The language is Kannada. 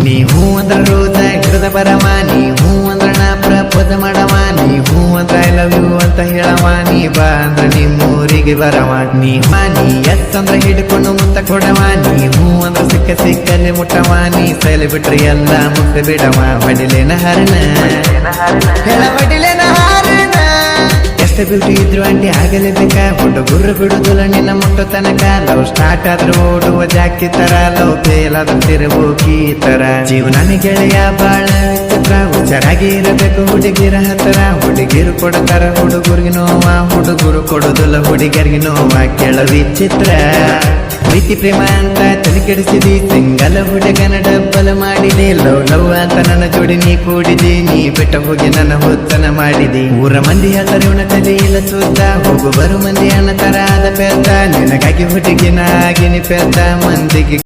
ನೀ ಹೂ ಅಂದ್ರ ರೋದ ಹಿಡಿದ ಬರವ, ನೀ ಹೂ ಅಂದ್ರ ನಾ ಪ್ರಪೋಸ ಮಾಡವ, ನೀ ಹೂ ಅಂದ್ರ ಐ ಲವ್ ಯು ಅಂತ ಹೇಳವ, ನೀ ಬಾ ಅಂದ್ರ ನಿಮ್ಮೂರಿಗೆ ಬರವ, ನೀ ಎಸ್ ಅಂದ್ರ ಹಿಡ್ಕೊಂಡು ಮುತ್ತ ಕೊಡವ, ನೀ ಹೂ ಅಂದ್ರ ಸಿಕ್ಕಲ್ಲಿ ಮುಟ್ಟವ, ನೀ ಸೈಲೆ ಬಿಟ್ರಿ ಎಲ್ಲ ಮುತ್ತ ಬಿಡವ, ಹೊಡಿಲೇನ ಹರಣ ಹೇಳ ಹೊಡಿಲೇನ ಹಾರಣ. ಎಷ್ಟು ಬ್ಯೂಟಿ ಇದ್ರು ಅಂಟಿ ಆಗಲೇಬೇಕ, ಹುಡುಗರು ಬಿಡುದಿಲ್ಲ ನಿನ್ನ ಮುಟ್ಟೋ ತನಕ, ಲವ್ ಸ್ಟಾರ್ಟ್ ಆದ್ರೂ ಓಡುವ ಜಾಕಿ ತರ, ಲವ್ ಫೇಲ್ ಆದ್ರೂ ತಿರುಗೋಕಿ ತರ, ಜೀವನ ಗೆಳೆಯ ಬಾಳ ವಿಚಿತ್ರ, ಹುಷಾರಾಗಿ ಇರಬೇಕು ಹುಡುಗಿರ ಹತ್ರ, ಹುಡುಗಿರು ಕೊಡ್ತಾರ ಹುಡುಗರಿಗೆ ನೋವ, ಹುಡುಗರು ಕೊಡುದಿಲ್ಲ ಹುಡುಗರಿಗೆ ನೋವ, ಕೆಳ ವಿಚಿತ್ರ. ಪ್ರೀತಿ ಪ್ರೇಮ ಅಂತ ತಲೆ ಕೆಡಿಸಿದಿ, ಸಿಂಗಲ್ ಹುಡುಗನ ಡಬ್ಬಲ್ ಮಾಡಿದೆ, ಲವ್ ಅಂತ ನನ್ನ ಜೋಡಿ ನೀ ಕೂಡಿದಿ, ನೀ ಬಿಟ್ಟ ಹೋಗಿ ನನ್ನ ಹೊತ್ತನ ಮಾಡಿದಿ, ಊರ ಮಂದಿ ಹೇಳ್ತಾರೆ ಇವನ ತಲೆ ಇಲ್ಲ ಸೂತ, ಹೋಗು ಬರು ಮಂದಿ ಅನ್ನ ತರ ಆದ ಪೆದ್ದ, ನಿನಗಾಗಿ ಹುಡುಗಿನ ಆಗಿನಿ ಪೆದ್ದ ಮಂದಿಗೆ